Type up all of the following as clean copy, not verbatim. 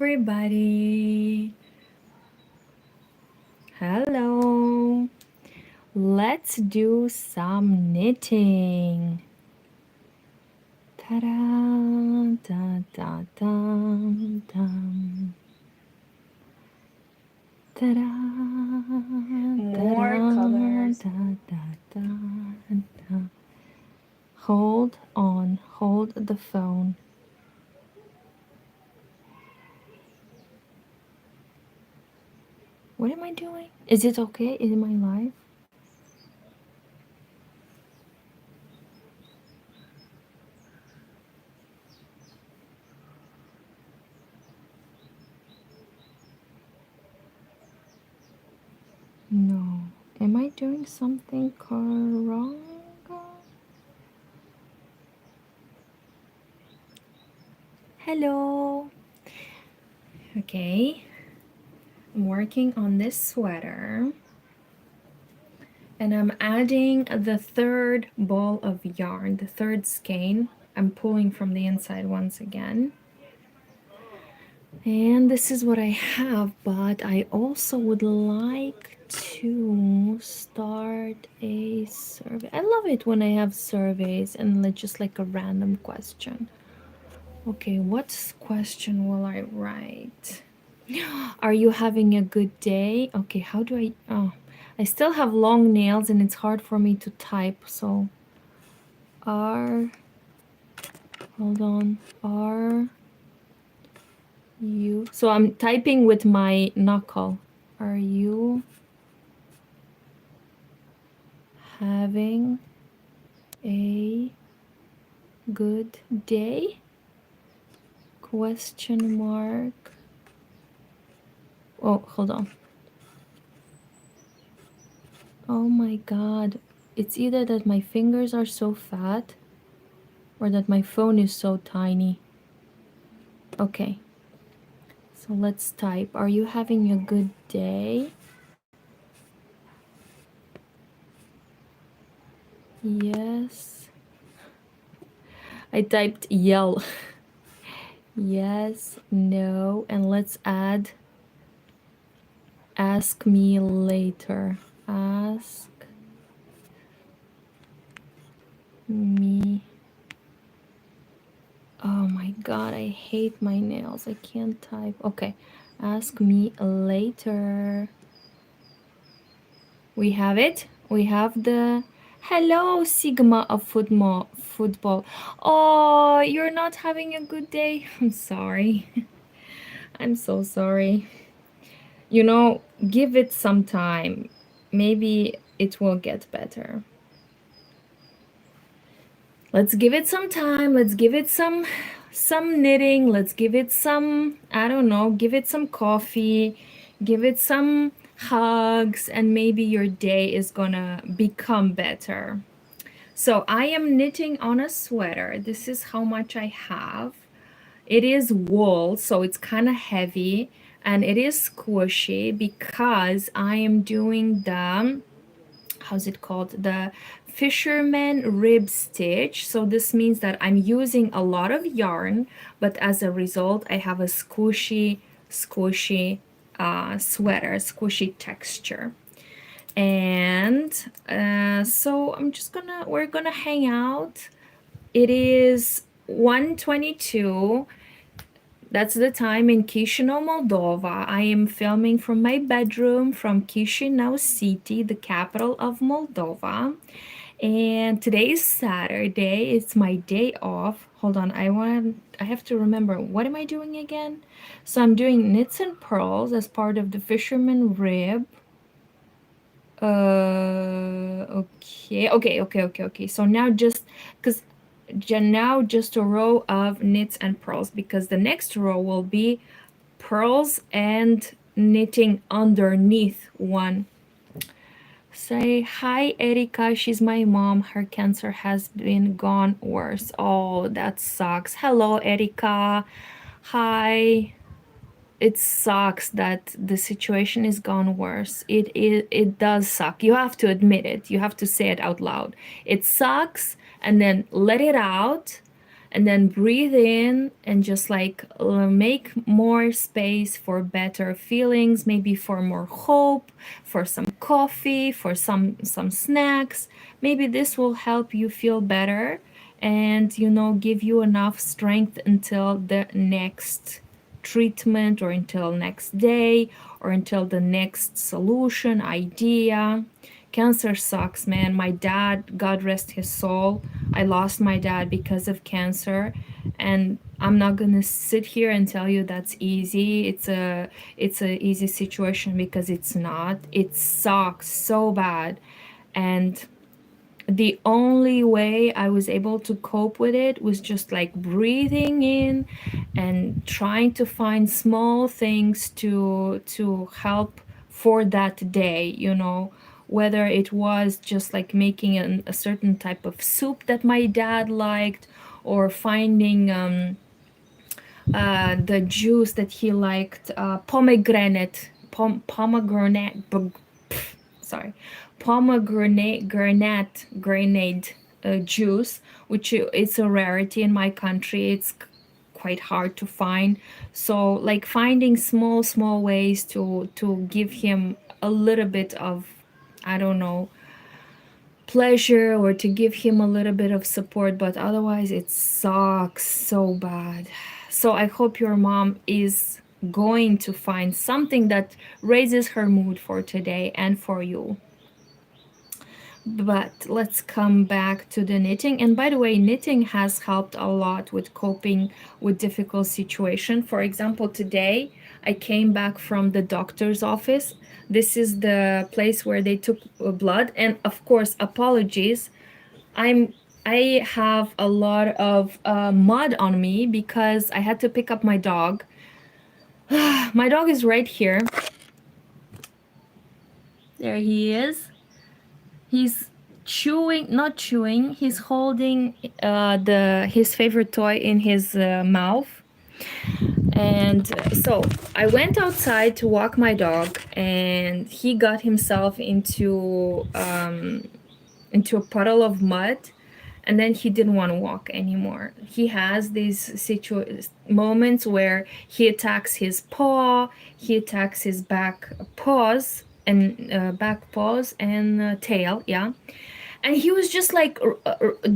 Everybody. Hello. Let's do some knitting. Ta-da, da, da, dum, dum. Ta-da, More colors. da, da, da, da. Hold on. Hold the phone. What am I doing? Is it okay? Is my live? No. Am I doing something wrong? Hello. Okay. I'm working on this sweater. And I'm adding the third ball of yarn, the third skein. I'm pulling from the inside once again. And this is what I have, but I also would like to start a survey. I love it when I have surveys and just like a random question. Okay, what question will I write? Are you having a good day? Okay, how do I... Oh, I still have long nails and it's hard for me to type, so... Are... Hold on. Are you... So I'm typing with my knuckle. Are you having a good day? Question mark. Oh, hold on. Oh my god. It's either that my fingers are so fat or that my phone is so tiny. Okay. So let's type. Are you having a good day? Yes. I typed yell. Yes, no, and let's add ask me later. Ask me. Oh my god, I hate my nails. I can't type. Okay, ask me later. We have it. We have the hello Sigma of football. Oh, you're not having a good day. I'm sorry. I'm so sorry. You know, give it some time. Maybe it will get better. Let's give it some time. Let's give it some knitting. Let's give it some, I don't know, give it some coffee, give it some hugs, and maybe your day is gonna become better. So I am knitting on a sweater. This is how much I have. It is wool, so it's kind of heavy, and it is squishy because I am doing the, how's it called? The fisherman rib stitch. So this means that I'm using a lot of yarn, but as a result, I have a squishy sweater, squishy texture. And so we're gonna hang out. It is 1:22. That's the time in Chisinau, Moldova. I am filming from my bedroom from Chisinau City, the capital of Moldova. And today is Saturday. It's my day off. Hold on, I have to remember, what am I doing again? So I'm doing knits and pearls as part of the fisherman rib. Okay. So now just a row of knits and pearls, because the next row will be pearls and knitting underneath one. Say hi, Erika. She's my mom. Her cancer has been gone worse. Oh, that sucks. Hello, Erika. Hi. It sucks that the situation is gone worse. It does suck. You have to admit it. You have to say it out loud. It sucks, and then let it out, and then breathe in and just like make more space for better feelings, maybe for more hope, for some coffee, for some snacks. Maybe this will help you feel better and give you enough strength until the next treatment, or until next day, or until the next solution idea. Cancer sucks, man. My dad, God rest his soul, I lost my dad because of cancer, and I'm not gonna sit here and tell you that's easy. It's a easy situation, because it's not. It sucks so bad. And the only way I was able to cope with it was just like breathing in and trying to find small things to help for that day, whether it was just like making a certain type of soup that my dad liked, or finding the juice that he liked, pomegranate, sorry, pomegranate grenade juice, which it's a rarity in my country. It's quite hard to find. So like finding small ways to give him a little bit of, I don't know, pleasure, or to give him a little bit of support, but otherwise it sucks so bad. So I hope your mom is going to find something that raises her mood for today and for you. But let's come back to the knitting. And by the way, knitting has helped a lot with coping with difficult situation. For example, today I came back from the doctor's office. This is the place where they took blood, and of course, apologies. I have a lot of mud on me because I had to pick up my dog. My dog is right here. There he is. He's chewing, not chewing. He's holding the his favorite toy in his mouth. And so I went outside to walk my dog, and he got himself into a puddle of mud, and then he didn't want to walk anymore. He has these moments where he attacks his paw, he attacks his back paws and tail, yeah. And he was just like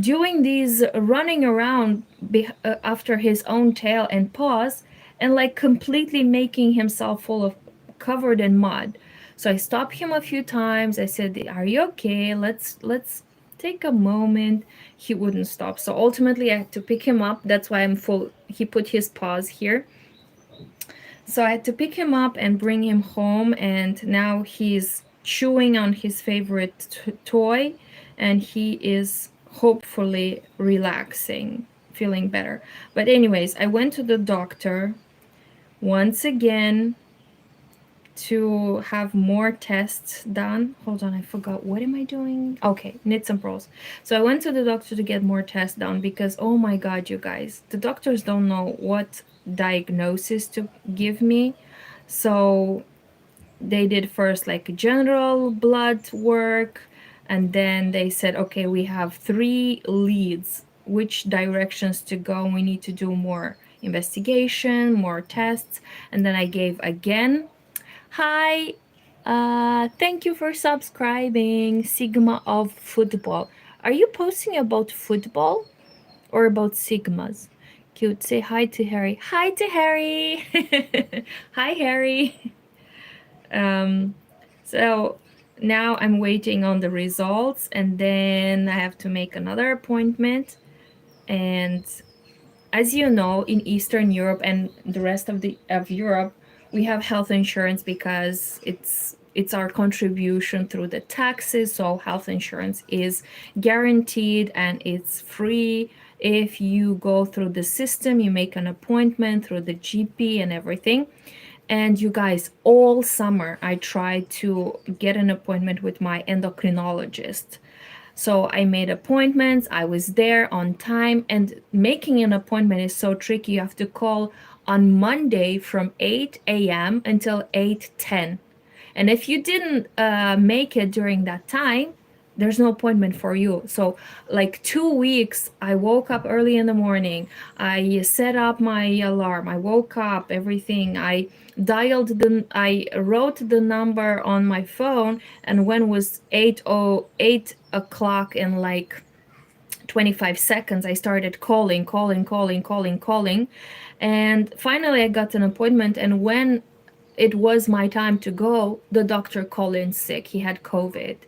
doing these running around after his own tail and paws, and like completely making himself full of covered in mud. So I stopped him a few times. I said, "Are you okay? Let's take a moment." He wouldn't stop. So ultimately I had to pick him up. That's why I'm full. He put his paws here. So I had to pick him up and bring him home, and now he's chewing on his favorite toy, and he is hopefully relaxing, feeling better. But anyways, I went to the doctor once again to have more tests done. Hold on, I forgot. What am I doing? Okay, knits and purls. So I went to the doctor to get more tests done, because oh my god, you guys, the doctors don't know what diagnosis to give me. So they did first like general blood work, and then they said, okay, we have 3 leads, which directions to go. We need to do more investigation, more tests. And then I gave again. Hi, thank you for subscribing, Sigma of Football. Are you posting about football or about Sigmas? Cute. Say hi to Harry. Hi to Harry. Hi, Harry. So now I'm waiting on the results, and then I have to make another appointment. And as you know, in Eastern Europe and the rest of Europe, we have health insurance because it's our contribution through the taxes. So health insurance is guaranteed and it's free. If you go through the system, you make an appointment through the GP and everything. And you guys, all summer I tried to get an appointment with my endocrinologist. So I made appointments, I was there on time, and making an appointment is so tricky. You have to call on Monday from 8 a.m. until 8:10. And if you didn't make it during that time, there's no appointment for you. So like 2 weeks, I woke up early in the morning, I set up my alarm, I woke up, everything, I wrote the number on my phone, and when it was 8 o'clock, in like 25 seconds, I started calling, and finally I got an appointment. And when it was my time to go, the doctor called in sick, he had COVID.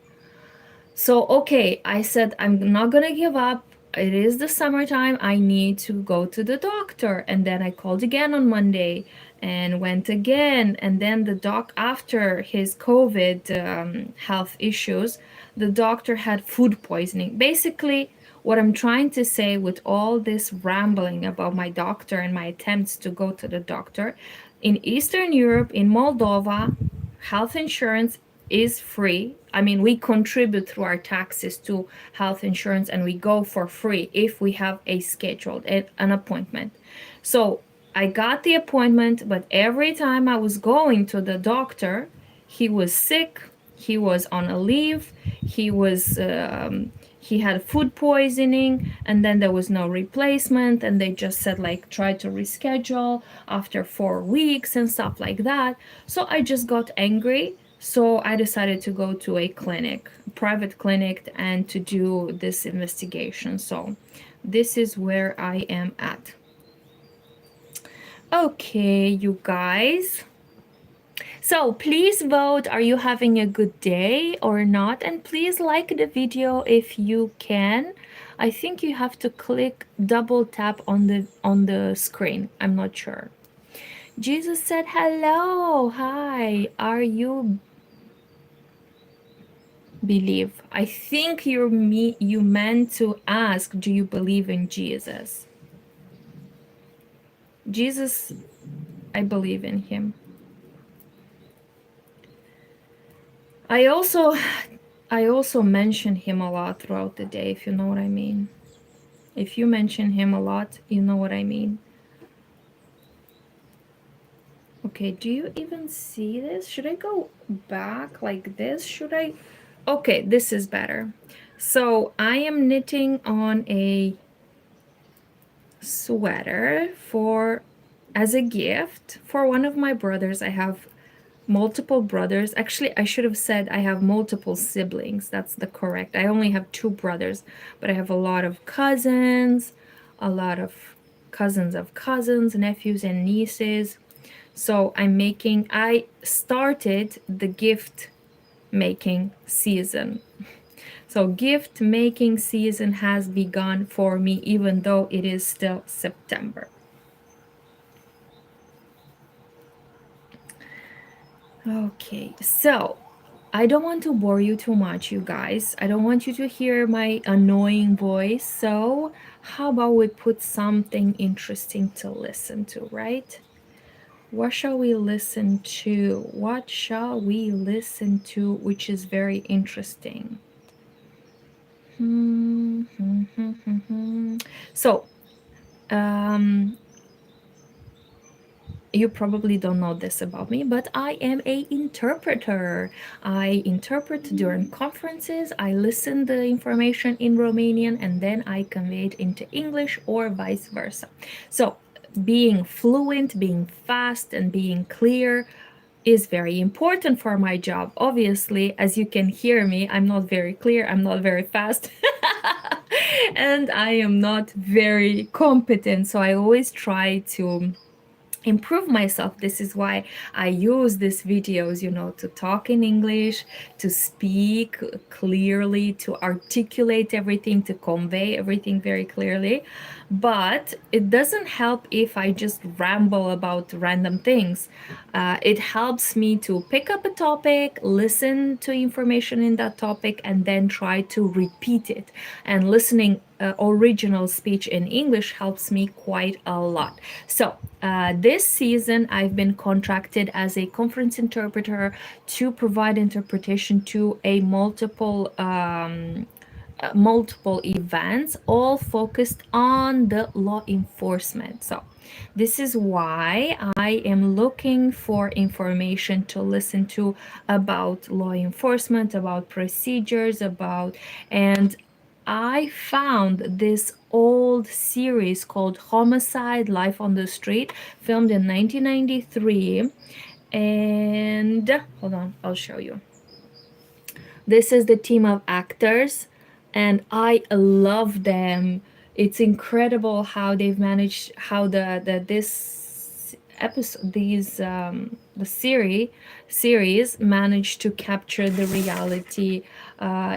So, okay, I said, I'm not gonna give up. It is the summertime. I need to go to the doctor. And then I called again on Monday and went again. And then the after his COVID health issues, the doctor had food poisoning. Basically, what I'm trying to say with all this rambling about my doctor and my attempts to go to the doctor, in Eastern Europe, in Moldova, health insurance is free. I mean, we contribute through our taxes to health insurance, and we go for free if we have a scheduled an appointment. So I got the appointment, but every time I was going to the doctor, he was sick, he was on a leave, he had food poisoning, and then there was no replacement, and they just said like try to reschedule after 4 weeks and stuff like that. So I just got angry, so I decided to go to a clinic, private clinic, and to do this investigation. So this is where I am at. Okay, you guys, so please vote, are you having a good day or not? And please like the video if you can. I think you have to click, double tap on the screen. I'm not sure. Jesus said hello. Hi. Are you believe? I think you meant to ask, do you believe in Jesus? Jesus, I believe in him. I also mention him a lot throughout the day, if you know what I mean. If you mention him a lot, you know what I mean. Okay, do you even see this? Should I go back like this? Should I? Okay, this is better. So I am knitting on a sweater as a gift for one of my brothers. I have multiple brothers. Actually, I should have said I have multiple siblings. That's the correct. I only have 2 brothers, but I have a lot of cousins, a lot of cousins of cousins, nephews and nieces. So I started the gift making season. So gift making season has begun for me, even though it is still September. Okay, so I don't want to bore you too much, you guys. I don't want you to hear my annoying voice. So how about we put something interesting to listen to, right? What shall we listen to? What shall we listen to which is very interesting? So, you probably don't know this about me, but I am a interpreter. I interpret during conferences. I listen the information in Romanian and then I convey it into English or vice versa. So being fluent, being fast, and being clear is very important for my job. Obviously, as you can hear me, I'm not very clear, I'm not very fast, and I am not very competent. So I always try to improve myself. This is why I use these videos, to talk in English, to speak clearly, to articulate everything, to convey everything very clearly. But it doesn't help if I just ramble about random things. It helps me to pick up a topic, listen to information in that topic, and then try to repeat it. And listening original speech in English helps me quite a lot. So this season, I've been contracted as a conference interpreter to provide interpretation to multiple events, all focused on the law enforcement. So This is why I am looking for information to listen to about law enforcement, about procedures, and I found this old series called Homicide: Life on the Street, filmed in 1993. And hold on, I'll show you. This is the team of actors, and I love them. It's incredible how they've managed, how the this episode, the series managed to capture the reality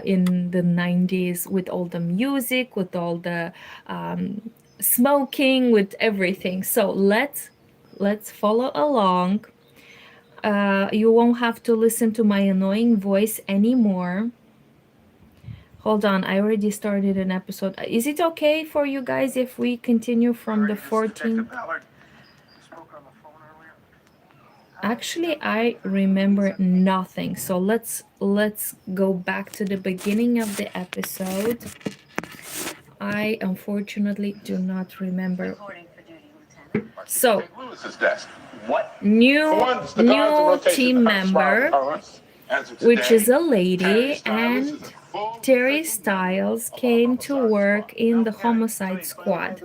in the 90s, with all the music, with all the smoking, with everything. So let's follow along. You won't have to listen to my annoying voice anymore. Hold on, I already started an episode. Is it okay for you guys if we continue from the 14th? Actually, I remember nothing. So let's go back to the beginning of the episode. I unfortunately do not remember. So, new team member, which is a lady, and Terry Styles came to work in the homicide squad.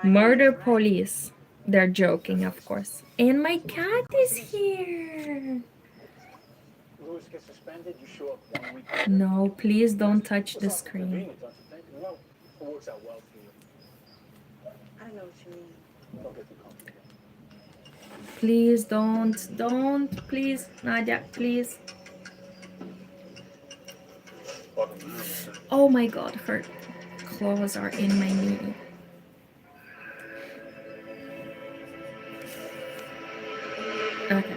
Murder police. They're joking, of course. And my cat is here. No, please don't touch the screen. Please don't, please, Nadia, please. Oh my god, her claws are in my knee. Okay.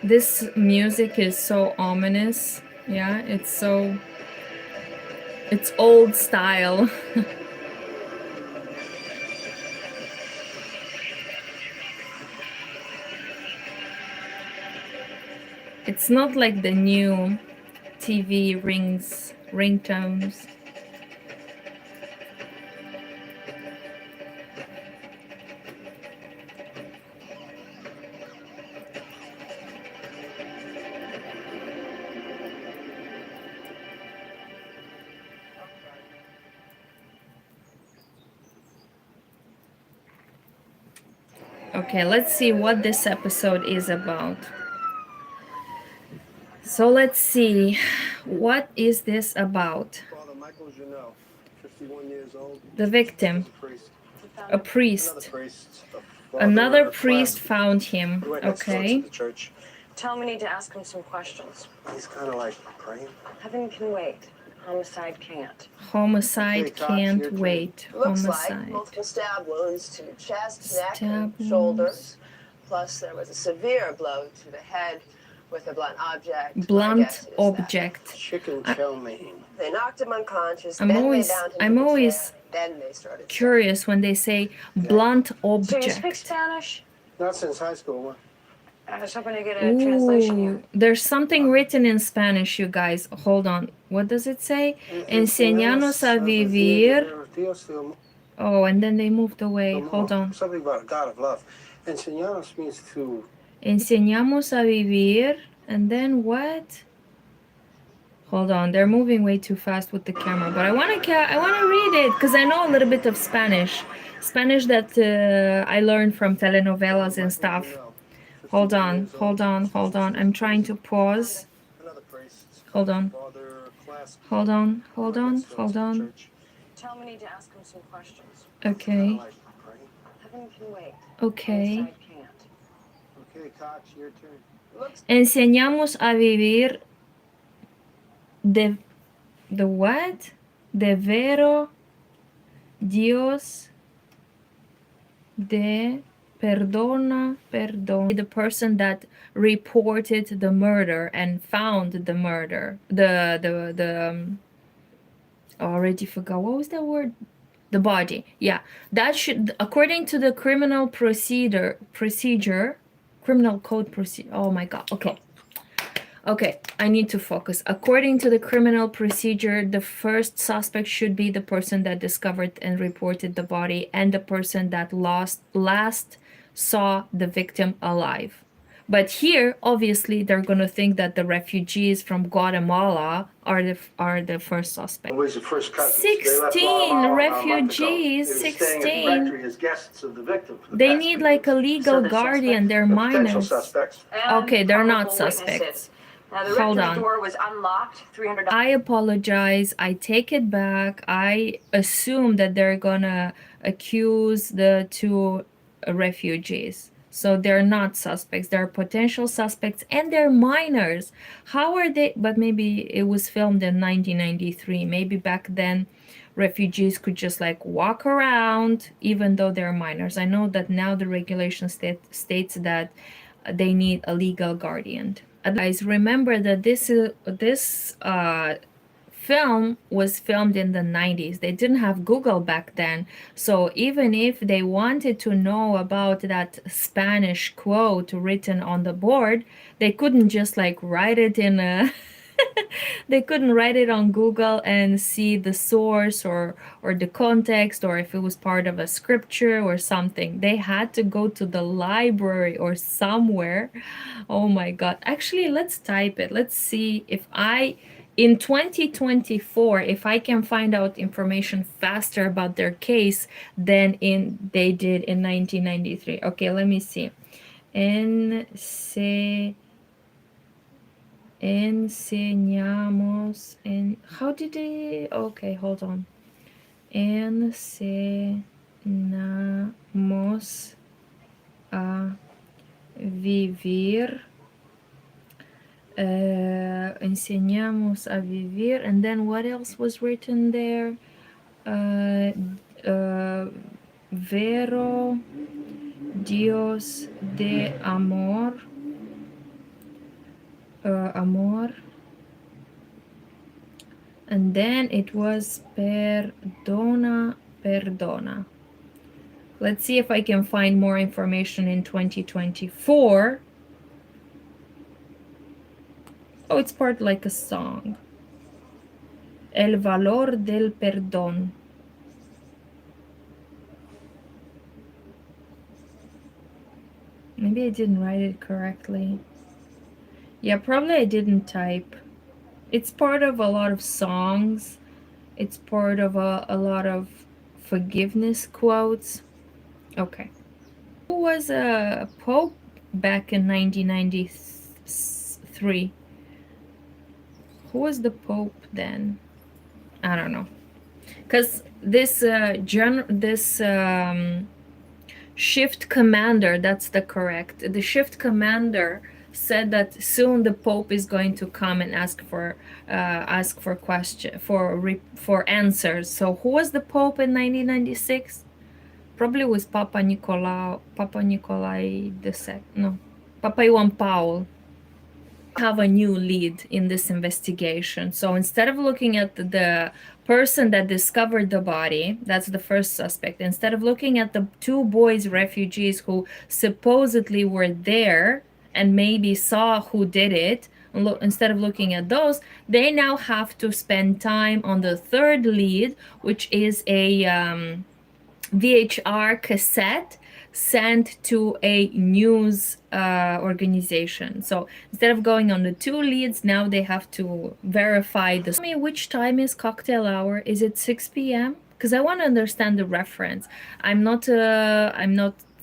This music is so ominous. Yeah, it's old style. It's not like the new TV ringtones. Okay, let's see what this episode is about. So let's see, what is this about? The victim, a priest. Another priest found him. Okay. Tell me, need to ask him some questions. He's kind of like praying. Heaven can wait. Homicide can't. Homicide can't wait. Looks Homicide. like multiple stab wounds to chest, neck, Stab and wounds. shoulders. Plus, there was a severe blow to the head with a blunt object. My Blunt guess is that object. Chicken chow mein. They knocked him unconscious. I'm then always- they bound him I'm to the always chair, then they started. Curious when they say blunt So you speak object. Spanish? Not since high school. What? I was hoping to get a translation here. Ooh, there's something written in Spanish, you guys. Hold on. What does it say? Enseñanos a vivir. Oh, and then they moved away. Hold on. Something about a God of love. Enseñanos means to. Enseñamos a vivir. And then what? Hold on. They're moving way too fast with the camera. But I want to read it because I know a little bit of Spanish. Spanish that I learned from telenovelas and stuff. Hold on. I'm trying to pause. Hold on. Hold on. Tell me, need to ask him some questions. Okay. Heaven can wait. Okay. Homicide can't. Okay, Cox, your turn. Enseñamos a vivir de what? De vero Dios de perdona. The person that reported the murder and found the murder. I already forgot. What was that word? The body, yeah. That should, according to the criminal code procedure. Oh my god. Okay, I need to focus. According to the criminal procedure, the first suspect should be the person that discovered and reported the body and the person that last saw the victim alive. But here, obviously, they're gonna think that the refugees from Guatemala are the first suspect. Was the first cousins. 16 refugees, 16. As guests of the victim for the They past need 3 like a years. legal Seven guardian. suspects. They're They're potential minors. suspects. And Okay, they're not probable suspects. witnesses. Now, the Hold rector's on. door was unlocked. $300. I apologize. I take it back. I assume that they're gonna accuse the two refugees. So they're not suspects. They're potential suspects and they're minors. How are they? But maybe it was filmed in 1993. Maybe back then refugees could just like walk around even though they're minors. I know that now the regulation states that they need a legal guardian. Guys, remember that this film was filmed in the 90s. They didn't have Google back then. So even if they wanted to know about that Spanish quote written on the board, they couldn't just like write it in a they couldn't write it on Google and see the source or the context or if it was part of a scripture or something. They had to go to the library or somewhere. Oh my god. Actually, let's type it. Let's see if in 2024 if I can find out information faster about their case than they did in 1993. Okay, let me see. Enseñamos en how did they okay, hold on. Enseñamos a vivir. Enseñamos a vivir, and then what else was written there? Vero Dios de amor. Amor, and then it was perdona. Let's see if I can find more information in 2024. Oh, it's part like a song. El valor del perdón. Maybe I didn't write it correctly. Yeah, probably I didn't type. It's part of a lot of songs. It's part of a lot of forgiveness quotes. Okay. Who was a pope back in 1993? Who was the pope then? I don't know. Because this shift commander, that's the shift commander said that soon the Pope is going to come and ask for answers. So who was the Pope in 1996? Probably was Papa Nicolau II. No, Papa Juan Paul. Have a new lead in this investigation. So instead of looking at the person that discovered the body, that's the first suspect, instead of looking at the two boys refugees who supposedly were there and maybe saw who did it, instead of looking at those, they now have to spend time on the third lead, which is a VHR cassette sent to a news organization. So instead of going on the two leads, now they have to verify the. Tell me which time is cocktail hour? Is it 6 p.m.? Because I want to understand the reference. I'm not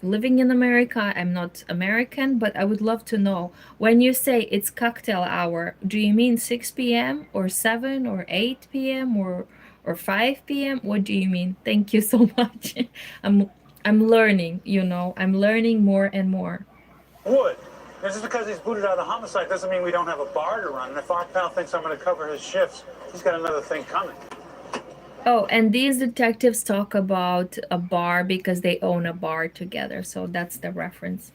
living in America. I'm not American, but I would love to know when you say it's cocktail hour. Do you mean 6 p.m. or 7 or 8 p.m. or 5 p.m.? What do you mean? Thank you so much. I'm learning, I'm learning more and more. Would. Just because he's booted out of homicide doesn't mean we don't have a bar to run. And if our pal thinks I'm going to cover his shifts, he's got another thing coming. Oh, and these detectives talk about a bar because they own a bar together. So that's the reference.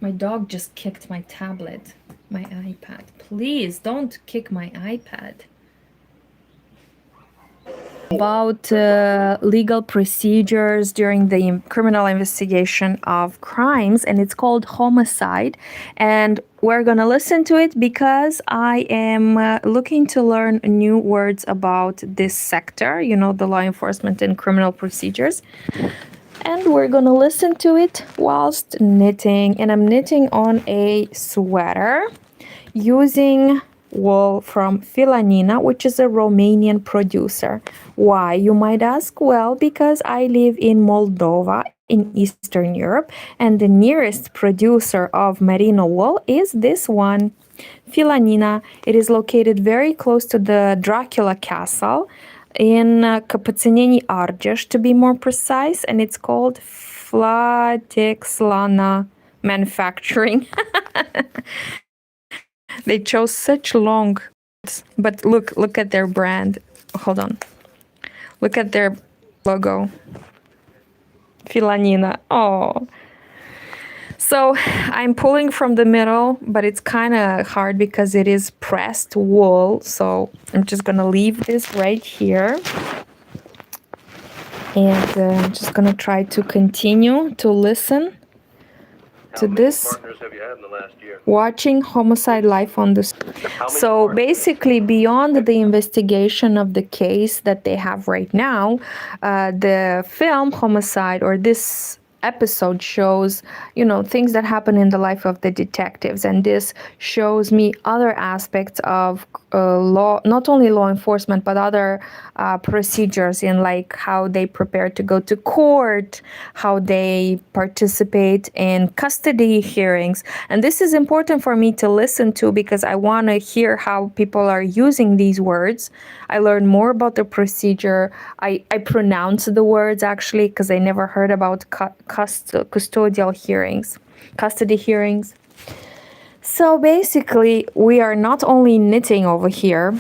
My dog just kicked my tablet, my iPad. Please don't kick my iPad. about legal procedures during the criminal investigation of crimes, and it's called Homicide. And we're gonna listen to it because I am looking to learn new words about this sector, you know, the law enforcement and criminal procedures. And we're gonna listen to it whilst knitting. And I'm knitting on a sweater using wool from Filanina, which is a Romanian producer. Why, you might ask? Well, because I live in Moldova in Eastern Europe, and the nearest producer of merino wool is this one, Filanina. It is located very close to the Dracula Castle in Căpățâneni Argeș, to be more precise, and it's called Flatexlana Manufacturing. They chose such long, but look at their brand. Hold on. Look at their logo. Filanina. Oh. So I'm pulling from the middle, but it's kind of hard because it is pressed wool. So I'm just going to leave this right here. And I'm just going to try to continue to listen to this. Partners have you had in the last year? Watching Homicide live on the... So basically, beyond the investigation of the case that they have right now, the film Homicide, or this episode, shows, you know, things that happen in the life of the detectives, and this shows me other aspects of law, not only law enforcement, but other procedures, in like how they prepare to go to court, how they participate in custody hearings. And this is important for me to listen to because I want to hear how people are using these words. I learn more about the procedure. I pronounce the words actually, because I never heard about custodial hearings, custody hearings. So basically, we are not only knitting over here,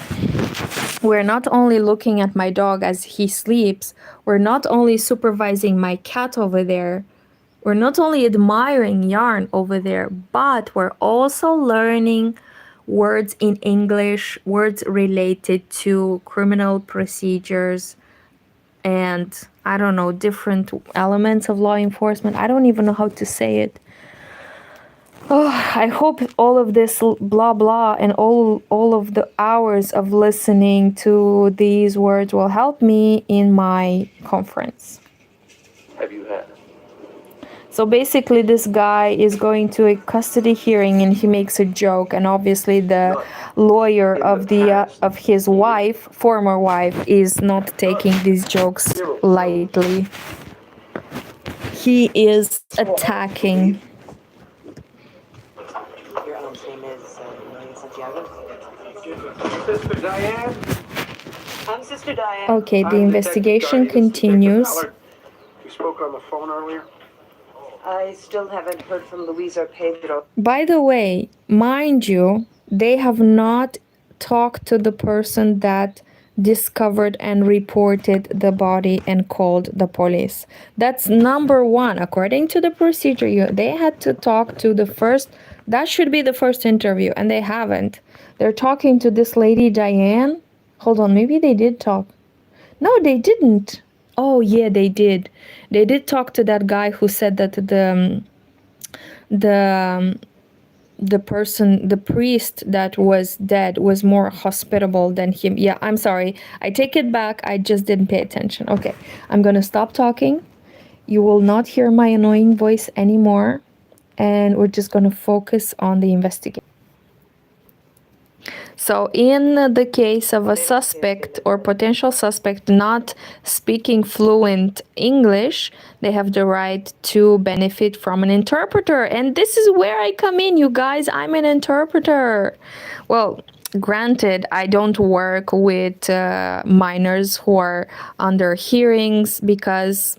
we're not only looking at my dog as he sleeps, we're not only supervising my cat over there, we're not only admiring yarn over there, but we're also learning words in English, words related to criminal procedures, and I don't know, different elements of law enforcement. I don't even know how to say it. Oh, I hope all of this blah blah and all of the hours of listening to these words will help me in my conference. Have you had? So basically, this guy is going to a custody hearing and he makes a joke, and obviously the lawyer of his wife, former wife, is not taking these jokes lightly. He is attacking. Your aunt's name is Maria Santiago. Sister Diane? I'm Sister Diane. Okay, the I'm Detective investigation Diane. continues. Detective Ballard. We spoke on the phone earlier. I still haven't heard from Luis or Pedro. By the way, mind you, they have not talked to the person that discovered and reported the body and called the police. That's number one. According to the procedure, they had to talk to the first, that should be the first interview, and they haven't. They're talking to this lady, Diane. Hold on, maybe they did talk. No, they didn't. Oh, yeah, they did. They did talk to that guy who said that the person, the priest that was dead was more hospitable than him. Yeah, I'm sorry. I take it back. I just didn't pay attention. Okay, I'm going to stop talking. You will not hear my annoying voice anymore. And we're just going to focus on the investigation. So in the case of a suspect or potential suspect not speaking fluent English, they have the right to benefit from an interpreter. And this is where I come in, you guys. I'm an interpreter. Well, granted, I don't work with minors who are under hearings because,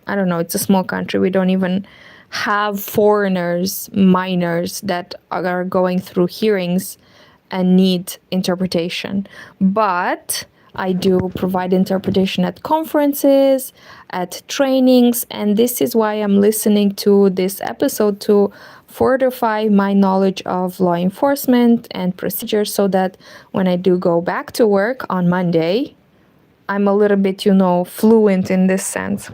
I don't know, it's a small country. We don't even have foreigners, minors that are going through hearings and need interpretation. But I do provide interpretation at conferences, at trainings, and this is why I'm listening to this episode, to fortify my knowledge of law enforcement and procedures, so that when I do go back to work on Monday, I'm a little bit, fluent in this sense.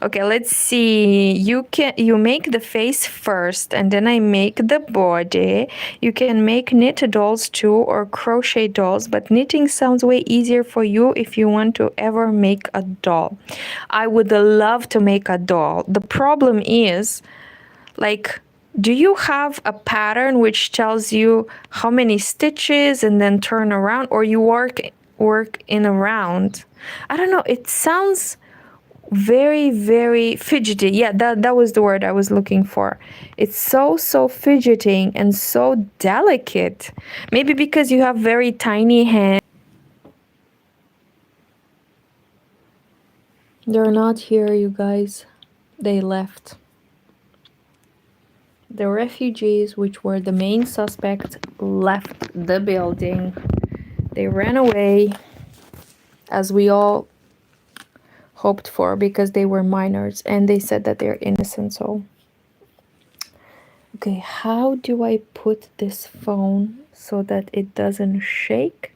Okay, let's see. You make the face first, and then I make the body. You can make knit dolls too, or crochet dolls, but knitting sounds way easier for you if you want to ever make a doll. I would love to make a doll. The problem is, like, do you have a pattern which tells you how many stitches and then turn around, or you work in a round? I don't know. It sounds very, very fidgety. Yeah, that was the word I was looking for. It's so fidgeting and so delicate. Maybe because you have very tiny hands. They're not here, you guys. They left. The refugees, which were the main suspect, left the building. They ran away, as we all hoped for, because they were minors and they said that they're innocent. So, okay, how do I put this phone so that it doesn't shake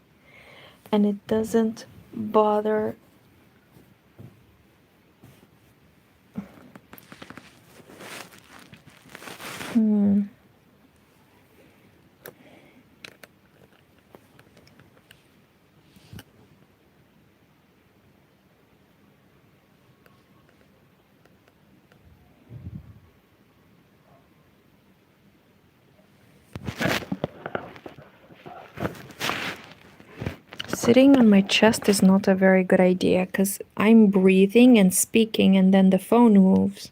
and it doesn't bother? Sitting on my chest is not a very good idea because I'm breathing and speaking and then the phone moves.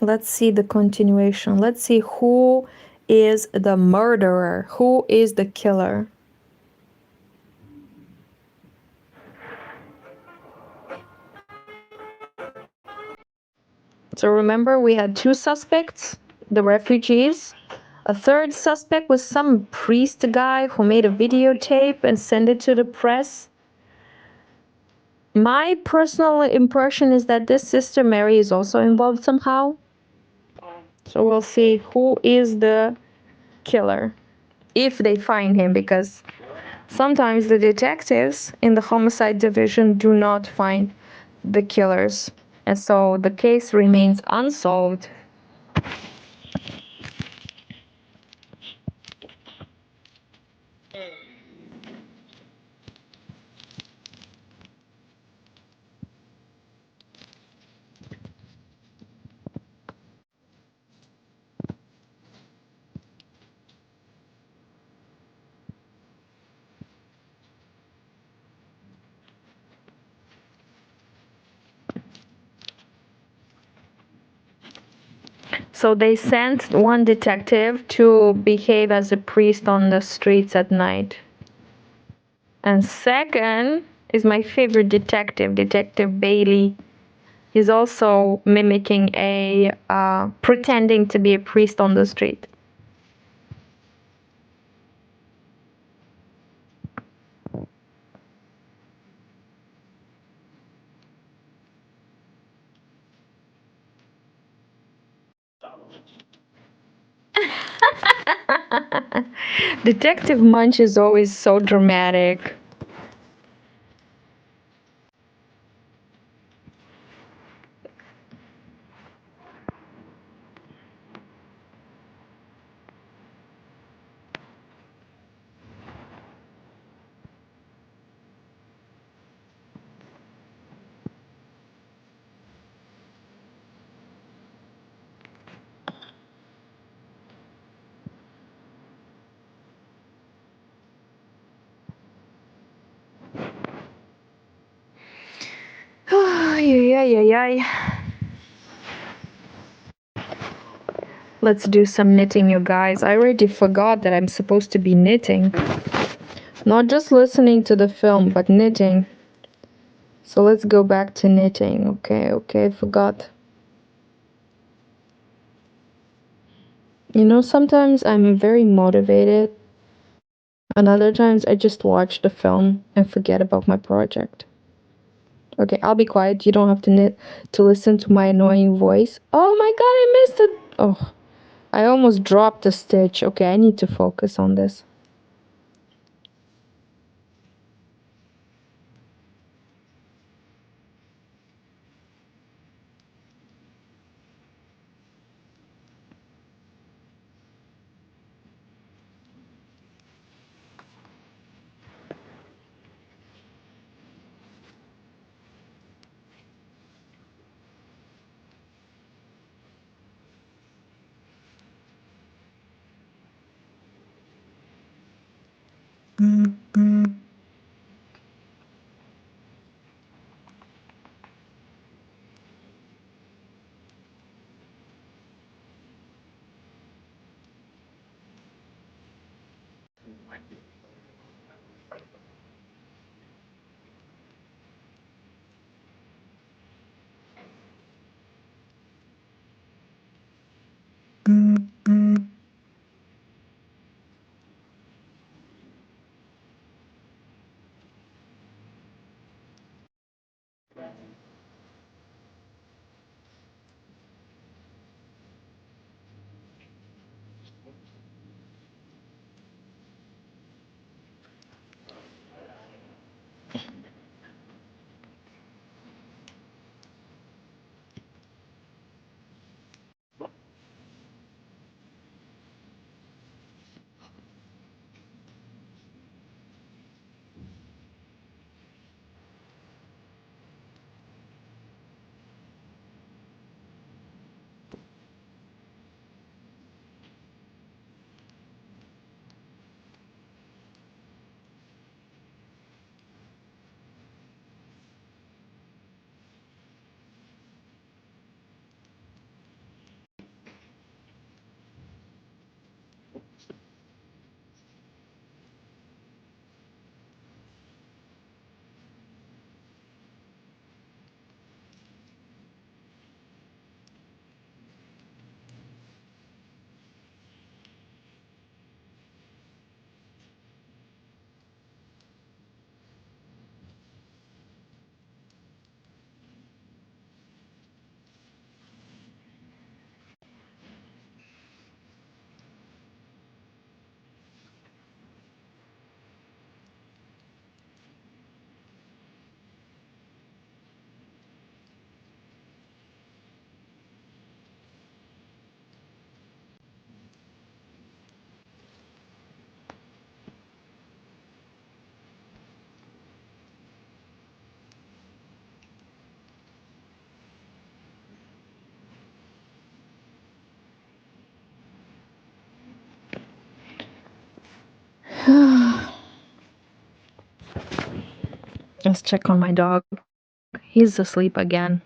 Let's see the continuation. Let's see who is the murderer, who is the killer. So remember, we had two suspects, the refugees. A third suspect was some priest guy who made a videotape and sent it to the press. My personal impression is that this Sister Mary is also involved somehow. So we'll see who is the killer, if they find him, because sometimes the detectives in the homicide division do not find the killers. And so the case remains unsolved. So they sent one detective to behave as a priest on the streets at night. And second is my favorite detective, Detective Bailey. He's also mimicking pretending to be a priest on the street. Detective Munch is always so dramatic. Let's do some knitting, you guys. I already forgot that I'm supposed to be knitting. Not just listening to the film, but knitting. So let's go back to knitting. Okay, I forgot. You know, sometimes I'm very motivated, and other times I just watch the film and forget about my project. Okay, I'll be quiet. You don't have to knit to listen to my annoying voice. Oh my god, I missed it. Oh, I almost dropped a stitch. Okay, I need to focus on this. Let's check on my dog. He's asleep again.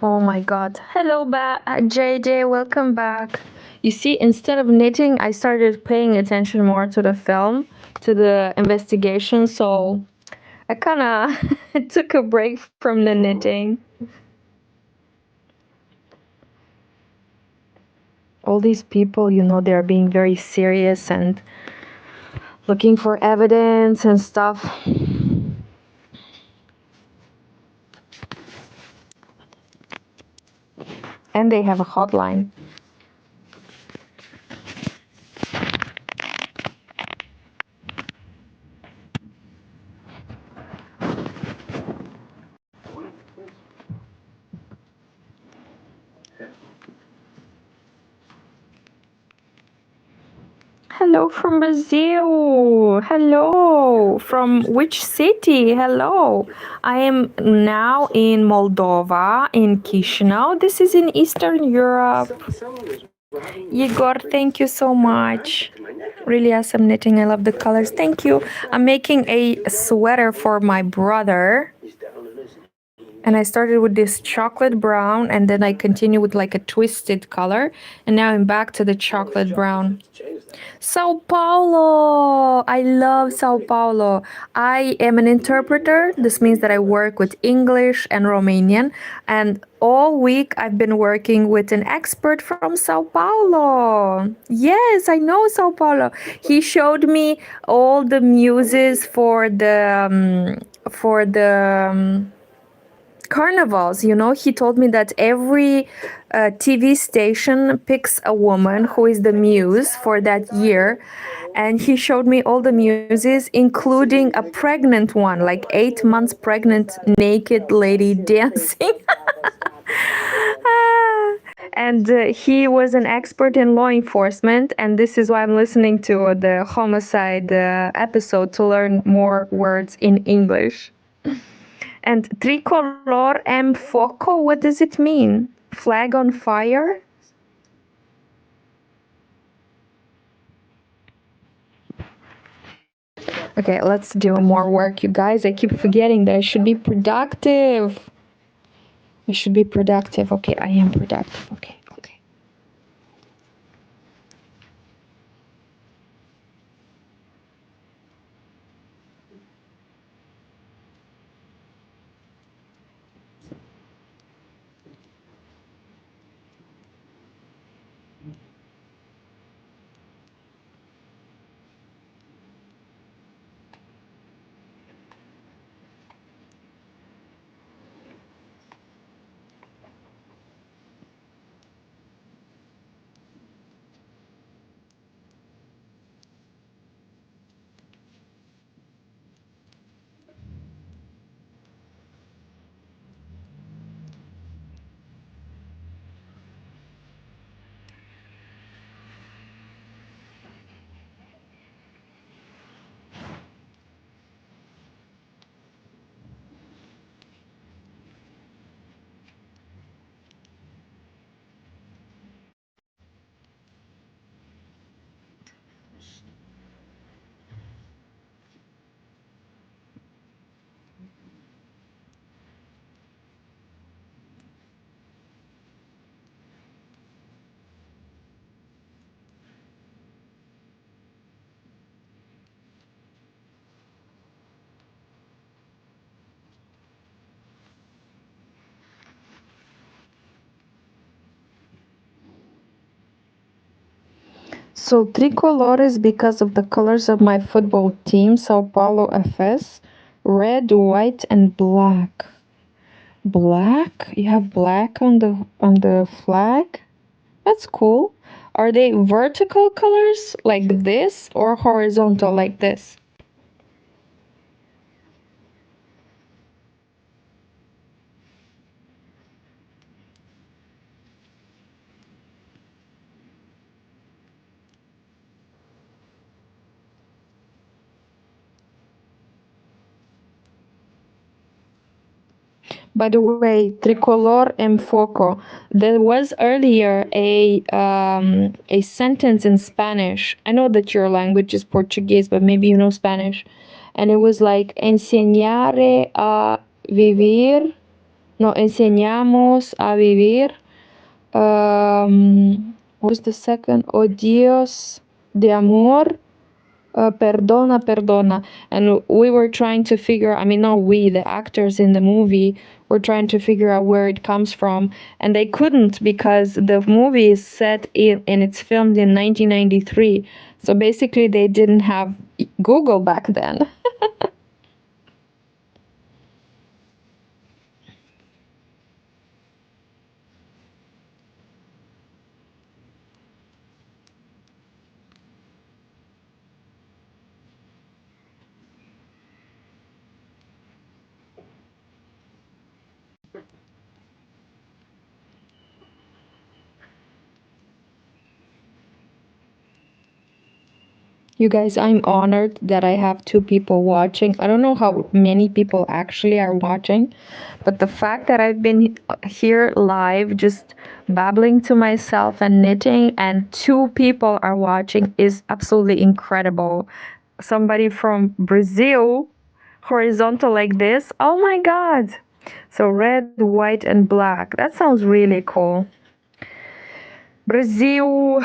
Oh my god. Hello, JJ, welcome back. You see, instead of knitting, I started paying attention more to the film, to the investigation, so I kind of took a break from the knitting. All these people, you know, they're being very serious and looking for evidence and stuff. And they have a hotline. Hello from Brazil. Hello. From which city? Hello. I am now in Moldova, in Chisinau. This is in Eastern Europe. Igor, thank you so much. Really awesome knitting. I love the colors. Thank you. I'm making a sweater for my brother. And I started with this chocolate brown, and then I continue with like a twisted color. And now I'm back to the chocolate brown. Sao Paulo! I love Sao Paulo. I am an interpreter. This means that I work with English and Romanian. And all week I've been working with an expert from Sao Paulo. Yes, I know Sao Paulo. He showed me all the muses for the carnivals. You know, he told me that every TV station picks a woman who is the muse for that year, and he showed me all the muses, including a pregnant one, like 8 months pregnant naked lady dancing. And he was an expert in law enforcement, and this is why I'm listening to the homicide episode to learn more words in English. And tricolor em foco, what does it mean? Flag on fire? Okay, let's do more work, you guys. I keep forgetting that I should be productive. I should be productive. Okay, I am productive. Okay, okay. So tricolor is because of the colors of my football team, Sao Paulo FS. Red, white, and black. Black? You have black on the flag? That's cool. Are they vertical colors like this or horizontal like this? By the way, tricolor en foco. There was earlier a sentence in Spanish. I know that your language is Portuguese, but maybe you know Spanish. And it was like enseñare a vivir. No, enseñamos a vivir. What was the second? Oh Dios de amor. Perdona, perdona. And we were trying to figure, I mean, not we, the actors in the movie were trying to figure out where it comes from. And they couldn't because the movie is set and it's filmed in 1993. So basically, they didn't have Google back then. You guys, I'm honored that I have two people watching. I don't know how many people actually are watching, but the fact that I've been here live just babbling to myself and knitting, and two people are watching is absolutely incredible. Somebody from Brazil, horizontal like this. Oh my God. So red, white, and black. That sounds really cool. Brazil.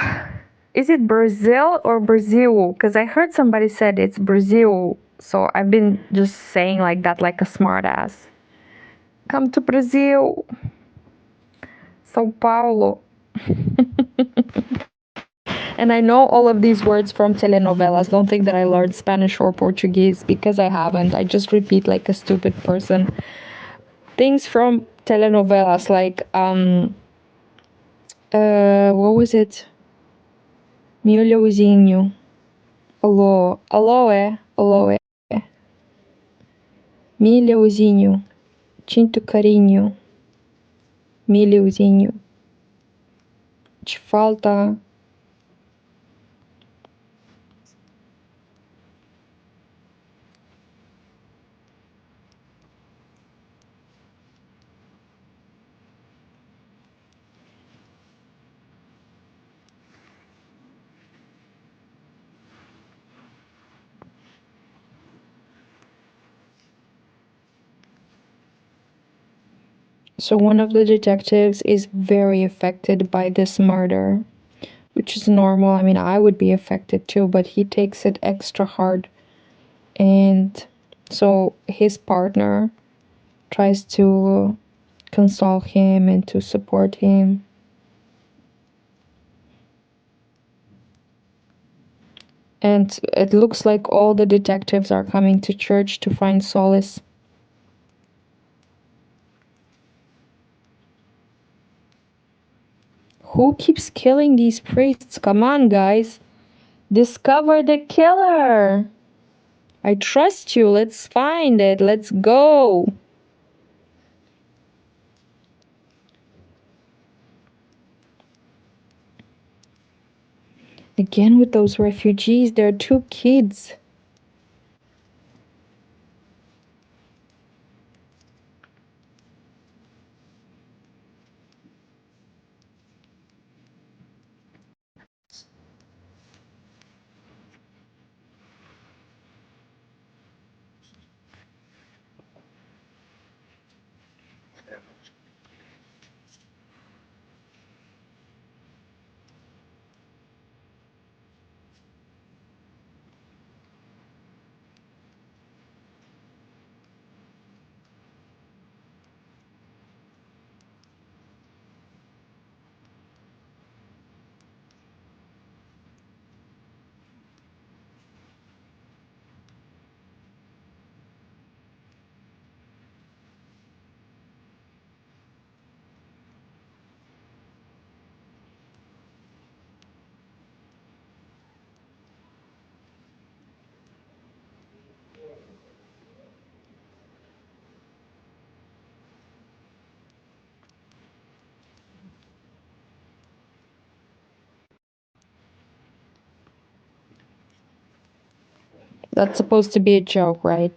Is it Brazil or Brazil? Because I heard somebody said it's Brazil. So I've been just saying like that like a smartass. Come to Brazil. Sao Paulo. And I know all of these words from telenovelas. Don't think that I learned Spanish or Portuguese because I haven't. I just repeat like a stupid person. Things from telenovelas like what was it? Meu Leozinho. Aloe. Aloe. Milhãozinho, tinto carinho, milhãozinho, te falta. So one of the detectives is very affected by this murder, which is normal. I mean, I would be affected too, but he takes it extra hard. And so his partner tries to console him and to support him. And it looks like all the detectives are coming to church to find solace. Who keeps killing these priests? Come on, guys. Discover the killer. I trust you. Let's find it. Let's go. Again with those refugees. There are two kids. That's supposed to be a joke, right?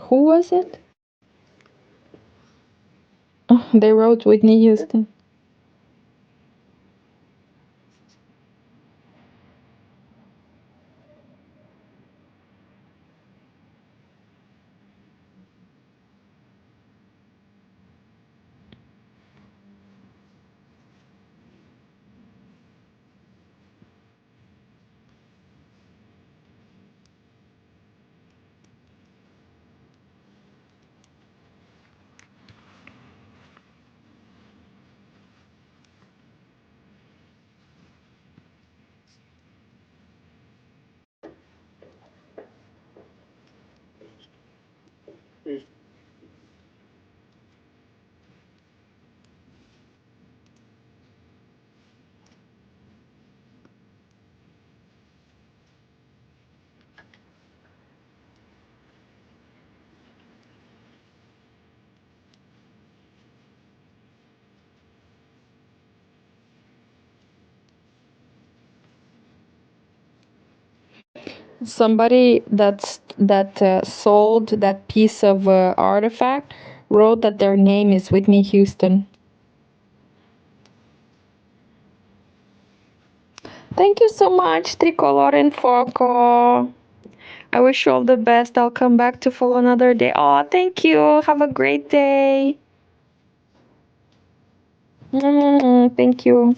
Who was it? Oh, they wrote Whitney Houston. Somebody that sold that piece of artifact wrote that their name is Whitney Houston. Thank you so much, Tricolor and Foco. I wish you all the best. I'll come back to follow another day. Oh, thank you. Have a great day. Thank you.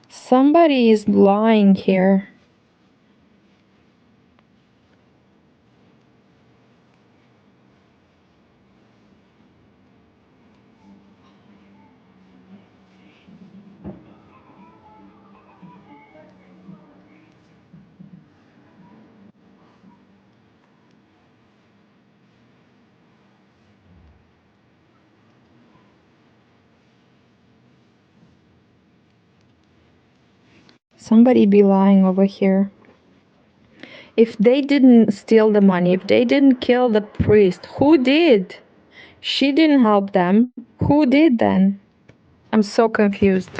Somebody is lying here. Somebody be lying over here. If they didn't steal the money, if they didn't kill the priest, who did? She didn't help them. Who did then? I'm so confused.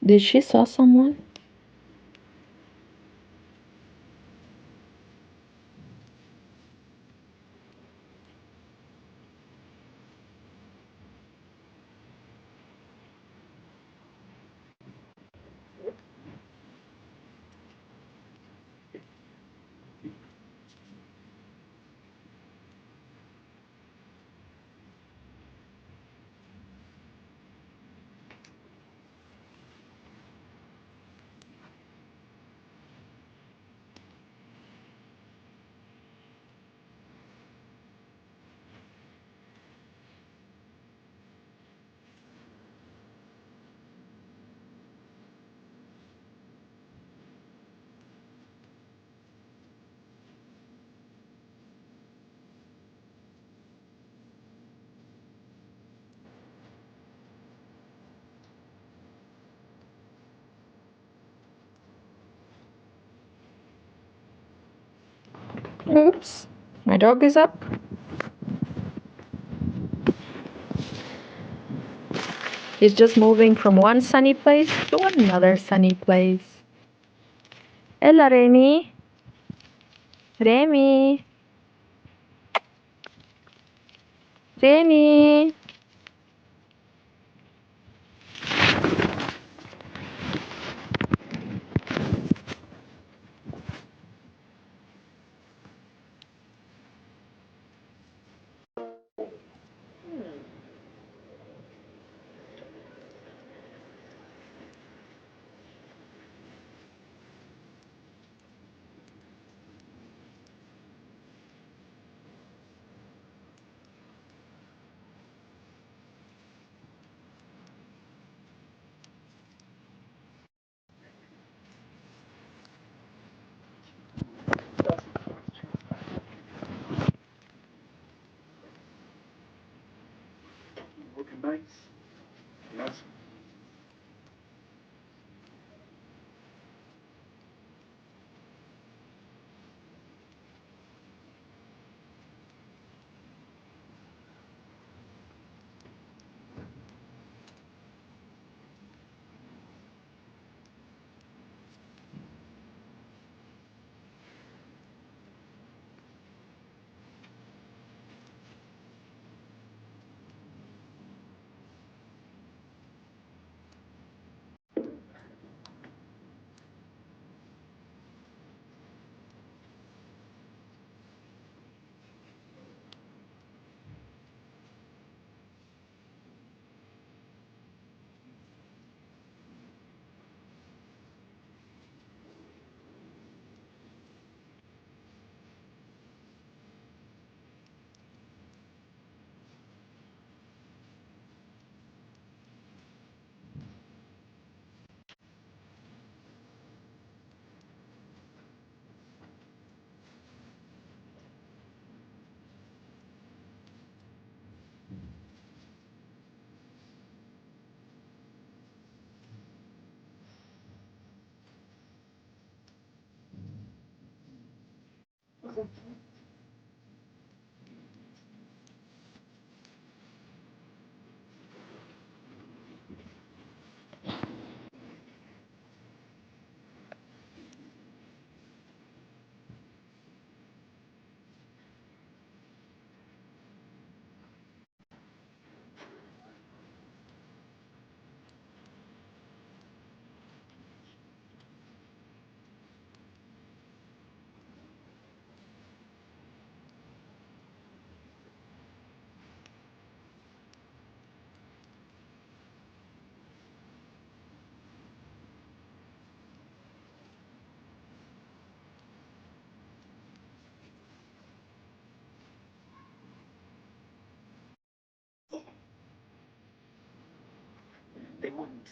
Did she saw someone? Oops, my dog is up. He's just moving from one sunny place to another sunny place. Ella, Remy. Remy. Remy. Looking nice. Yes. They wouldn't.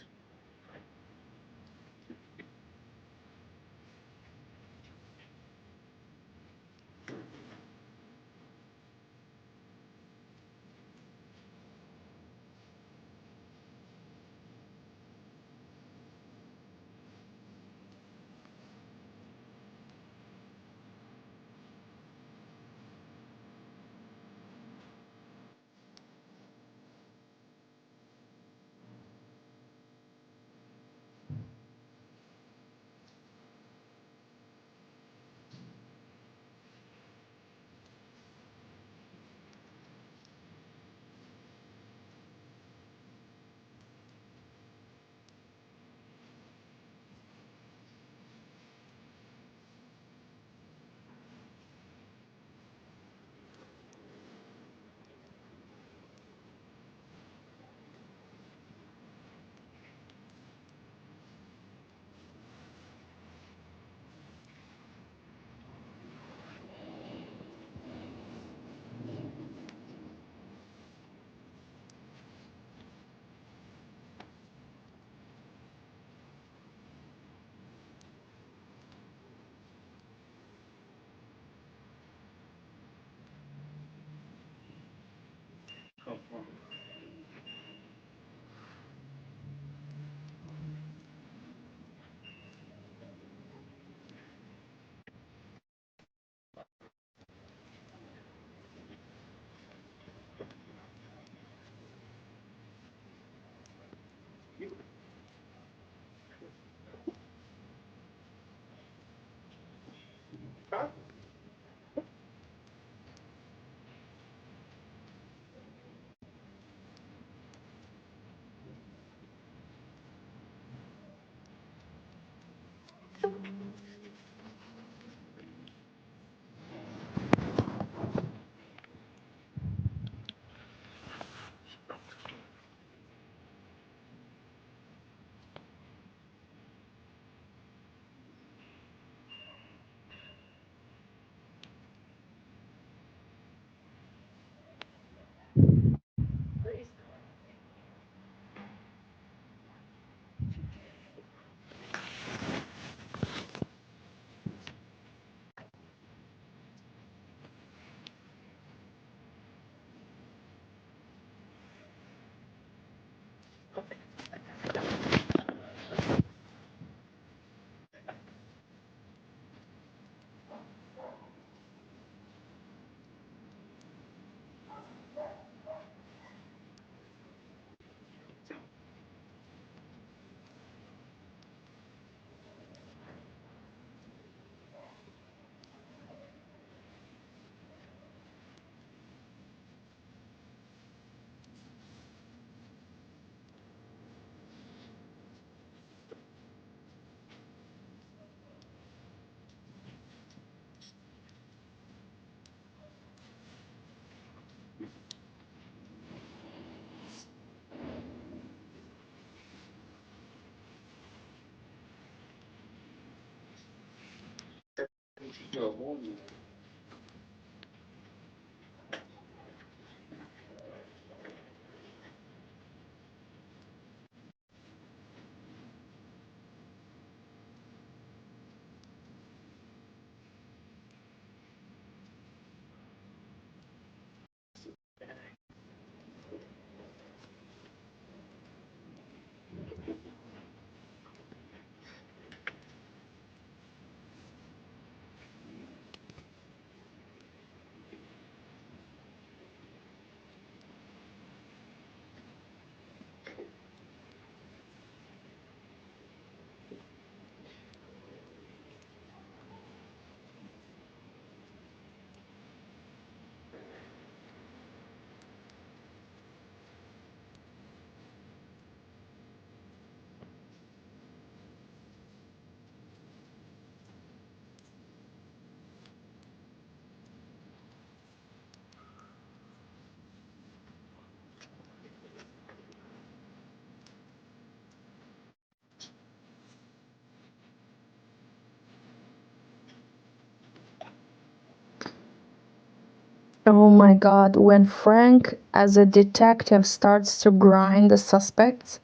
Oh my god, when Frank, as a detective, starts to grind the suspects,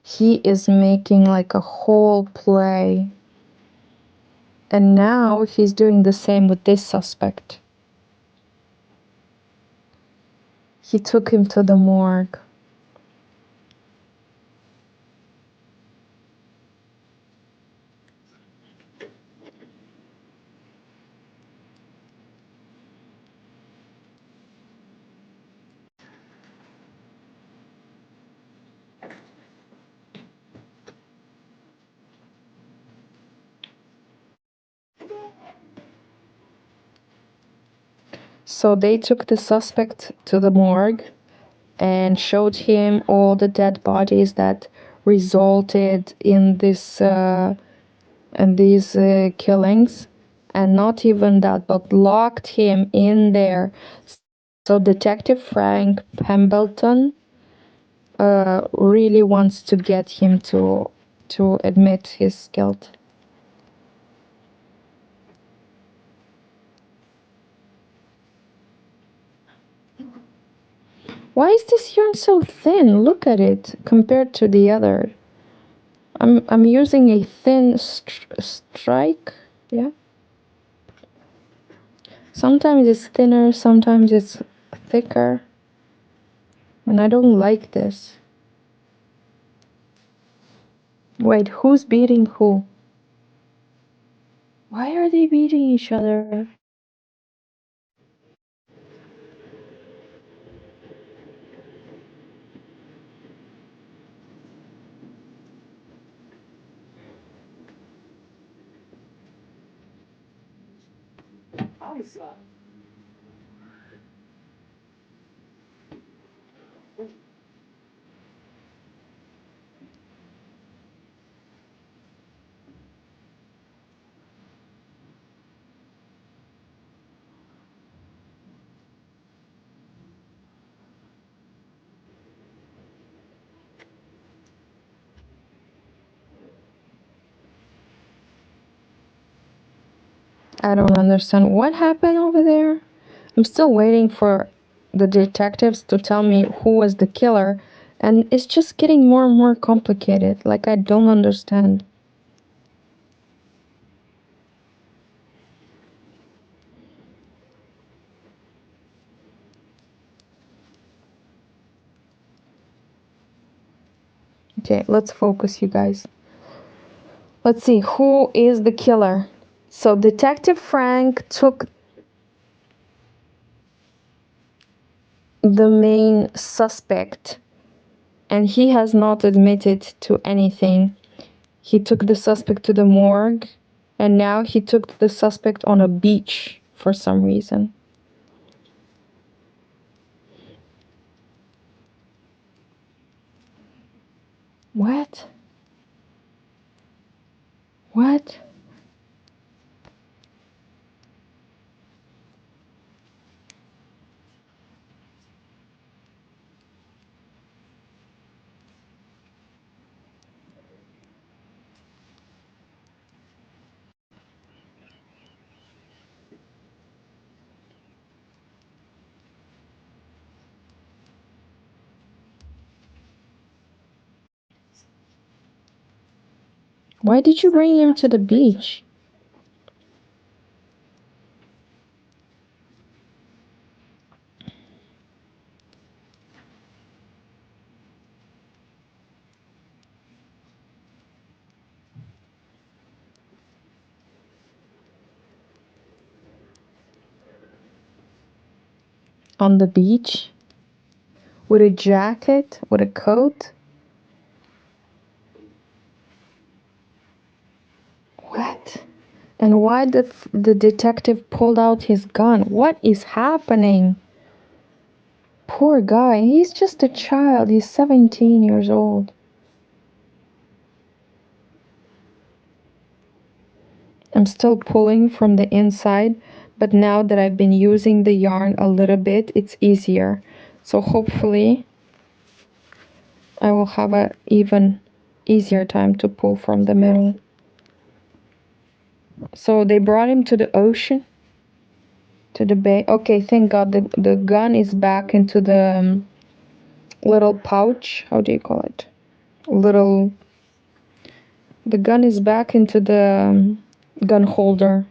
he is making like a whole play. And now he's doing the same with this suspect. He took him to the morgue. So they took the suspect to the morgue and showed him all the dead bodies that resulted in these killings, and not even that, but locked him in there. So Detective Frank Pembleton really wants to get him to admit his guilt. Why is this yarn so thin? Look at it compared to the other. I'm using a thin strike. Yeah. Sometimes it's thinner, sometimes it's thicker. And I don't like this. Wait, who's beating who? Why are they beating each other? I don't understand what happened over there. I'm still waiting for the detectives to tell me who was the killer, and it's just getting more and more complicated. Like, I don't understand. Okay, let's focus, you guys. Let's see, who is the killer? So, Detective Frank took the main suspect, and he has not admitted to anything. He took the suspect to the morgue, and now he took the suspect on a beach for some reason. What? What? Why did you bring him to the beach? On the beach? With a jacket? With a coat? What? And why did the detective pulled out his gun? What is happening? Poor guy, he's just a child. He's 17 years old. I'm still pulling from the inside, but now that I've been using the yarn a little bit, it's easier. So hopefully I will have a even easier time to pull from the middle. So they brought him to the ocean, to the bay. Okay, thank God the gun is back into the little pouch. How do you call it? Little. The gun is back into the gun holder.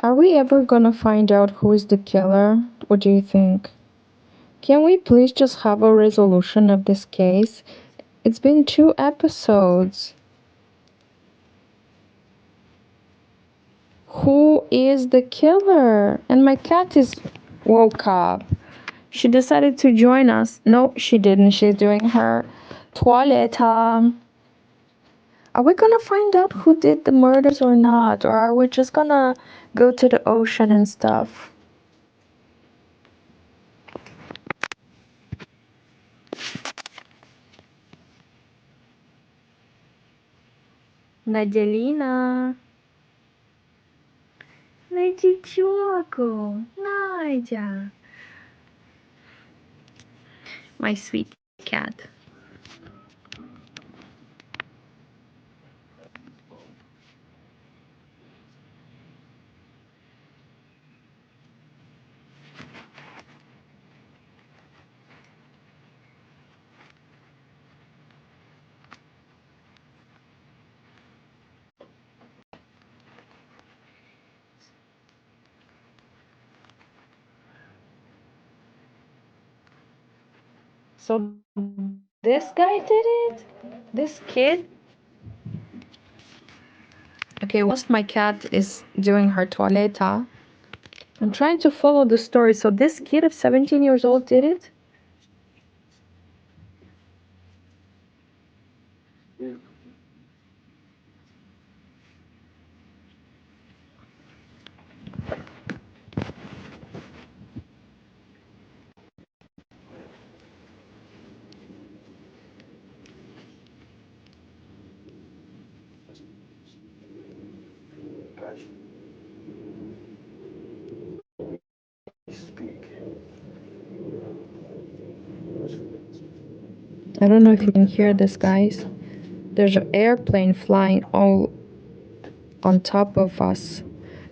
Are we ever gonna find out who is the killer? What do you think? Can we please just have a resolution of this case? It's been 2 episodes. Who is the killer? And my cat is woke up. She decided to join us. No, she didn't. She's doing her toilet. Are we gonna find out who did the murders or not? Or are we just gonna go to the ocean and stuff? Nadelina. Nadziecioko. Nadia. My sweet cat. So this guy did it? This kid? Okay, whilst my cat is doing her toileta, I'm trying to follow the story. So this kid of 17 years old did it? I don't know if you can hear this, guys. There's an airplane flying all on top of us.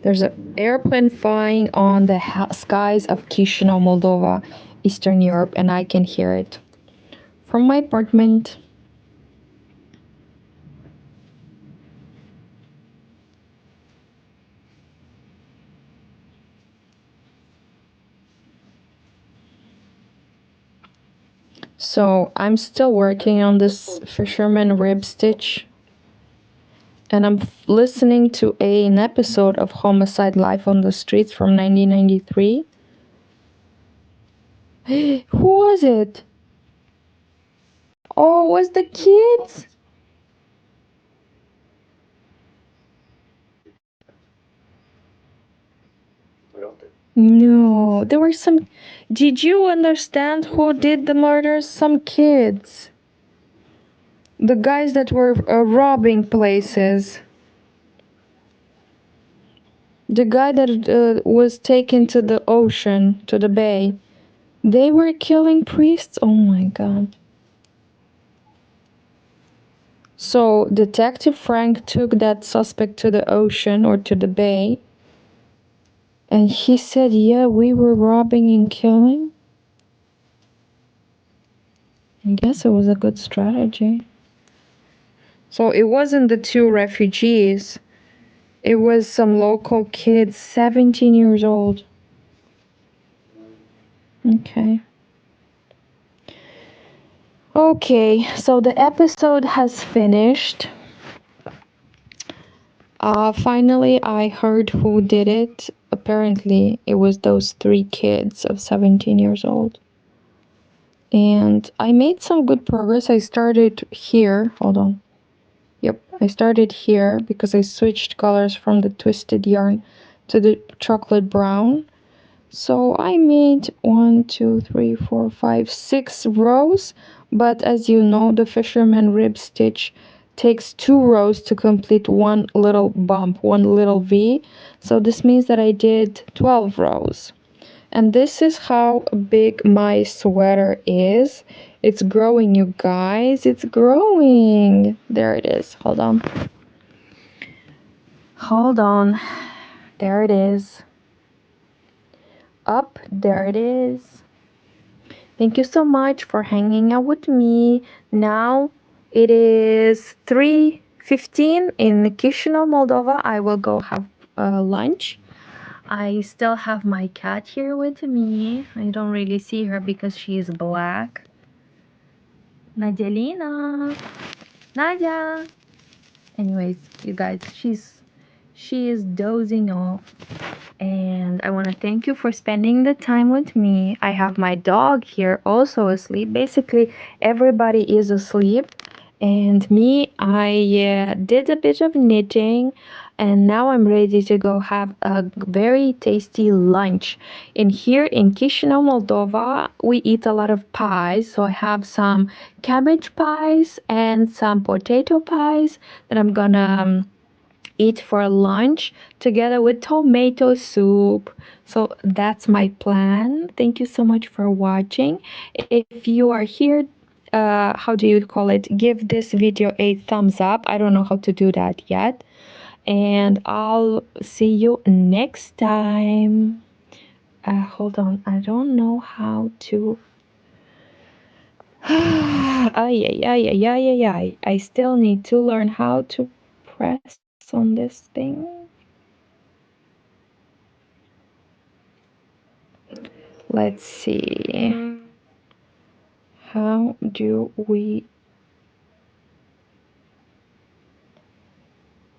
There's an airplane flying on the skies of Chisinau, Moldova, Eastern Europe, and I can hear it from my apartment. So I'm still working on this fisherman rib stitch, and I'm listening to an episode of Homicide Life on the Streets from 1993. Who was it? Oh, was the kids? No, there were some. Did you understand who did the murders? Some kids. The guys that were robbing places. The guy that was taken to the ocean, to the bay. They were killing priests? Oh my god. So, Detective Frank took that suspect to the ocean or to the bay. And he said, yeah, we were robbing and killing. I guess it was a good strategy. So it wasn't the 2 refugees. It was some local kids, 17 years old. Okay. Okay, so the episode has finished. Finally, I heard who did it. Apparently, it was those 3 kids of 17 years old. And I made some good progress. I started here. Hold on. Yep, I started here because I switched colors from the twisted yarn to the chocolate brown. So I made 1, 2, 3, 4, 5, 6 rows, but as you know, the fisherman rib stitch takes 2 rows to complete one little bump, one little V. So this means that I did 12 rows. And this is how big my sweater is. It's growing, you guys. It's growing. There it is. Hold on. Hold on. There it is. Up. There it is. Thank you so much for hanging out with me. Now it is 3:15 in Chisinau, Moldova. I will go have lunch. I still have my cat here with me. I don't really see her because she is black. Nadialina. Nadia. Anyways, you guys, she is dozing off, and I want to thank you for spending the time with me. I have my dog here also asleep. Basically, everybody is asleep, and me, I did a bit of knitting, and now I'm ready to go have a very tasty lunch. In here in Chisinau, Moldova, we eat a lot of pies, so I have some cabbage pies and some potato pies that I'm gonna eat for lunch together with tomato soup. So that's my plan. Thank you so much for watching. If you are here, how do you call it? Give this video a thumbs up. I don't know how to do that yet. And I'll see you next time. Hold on. I don't know how to. Ay, ay, ay, ay, ay, ay, ay. I still need to learn how to press on this thing. Let's see. How do we...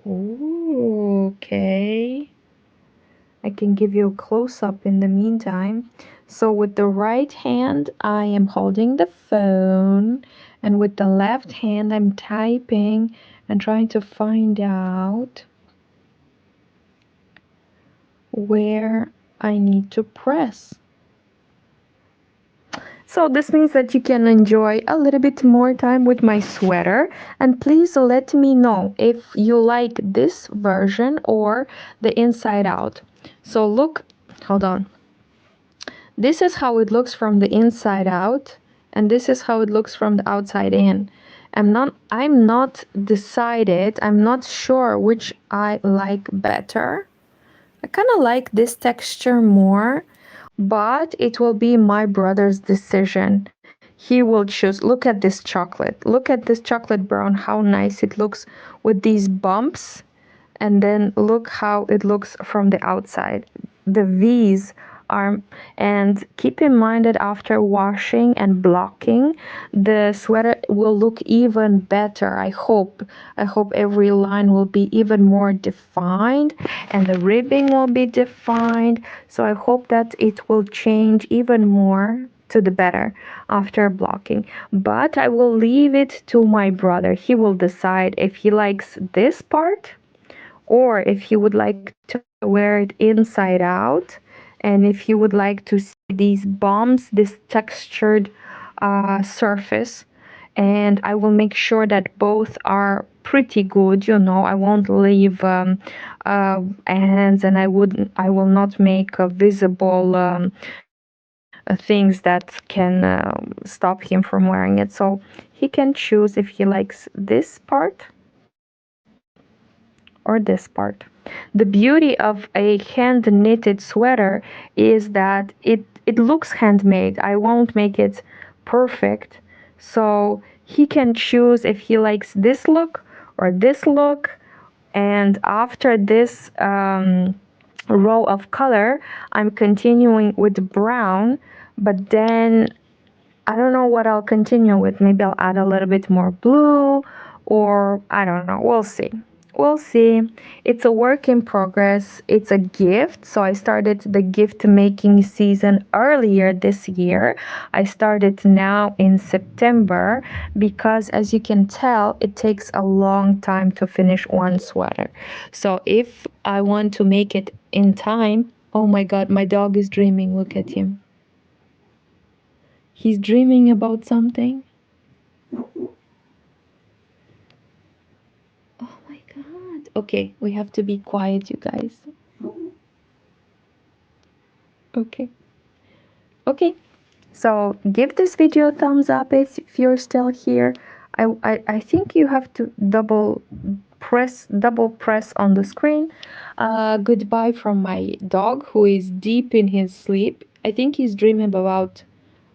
Ooh, okay. I can give you a close-up in the meantime. So with the right hand, I am holding the phone, and with the left hand, I'm typing and trying to find out where I need to press. So this means that you can enjoy a little bit more time with my sweater, and please let me know if you like this version or the inside out. So look, hold on. This is how it looks from the inside out, and this is how it looks from the outside in. I'm not decided, I'm not sure which I like better. I kind of like this texture more, but it will be my brother's decision. He will choose. Look at this chocolate. Look at this chocolate brown, how nice it looks with these bumps. And then look how it looks from the outside. The V's are, and keep in mind that after washing and blocking, the sweater will look even better. I hope every line will be even more defined, and the ribbing will be defined. So I hope that it will change even more to the better after blocking. But I will leave it to my brother. He will decide if he likes this part, or if he would like to wear it inside out, and if he would like to see these bumps, this textured surface. And I will make sure that both are pretty good. I won't leave hands, and I will not make visible things that can stop him from wearing it. So he can choose if he likes this part or this part. The beauty of a hand knitted sweater is that it looks handmade. I won't make it perfect. So he can choose if he likes this look or this look. And after this row of color, I'm continuing with brown, but then I don't know what I'll continue with. Maybe I'll add a little bit more blue, or I don't know. We'll see. We'll see. It's a work in progress. It's a gift. So I started the gift making season earlier this year. I started now in September because, as you can tell, it takes a long time to finish one sweater. So if I want to make it in time, oh my God, my dog is dreaming. Look at him. He's dreaming about something. Oh my God. Okay, we have to be quiet, you guys. Okay. Okay. So give this video a thumbs up if you're still here. I think you have to double press on the screen. Goodbye from my dog, who is deep in his sleep. I think he's dreaming about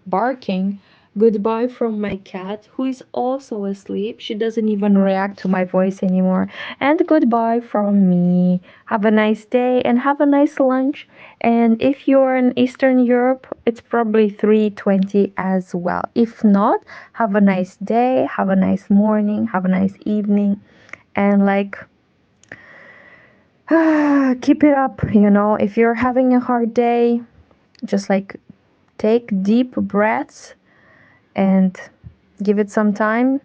barking. Goodbye from my cat, who is also asleep. She doesn't even react to my voice anymore. And goodbye from me. Have a nice day and have a nice lunch. And if you're in Eastern Europe, it's probably 3:20 as well. If not, have a nice day, have a nice morning, have a nice evening, and like keep it up, you know. If you're having a hard day, just like take deep breaths and give it some time.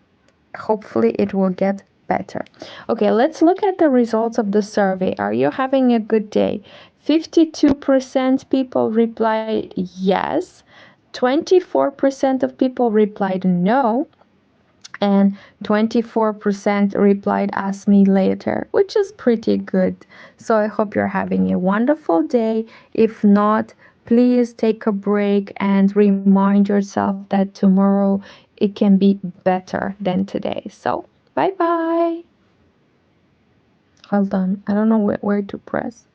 Hopefully it will get better. Okay, let's look at the results of the survey. Are you having a good day? 52% people replied yes, 24% of people replied no, and 24% replied ask me later, which is pretty good. So I hope you're having a wonderful day. If not, please take a break and remind yourself that tomorrow it can be better than today. So bye bye. Hold on, I don't know where to press.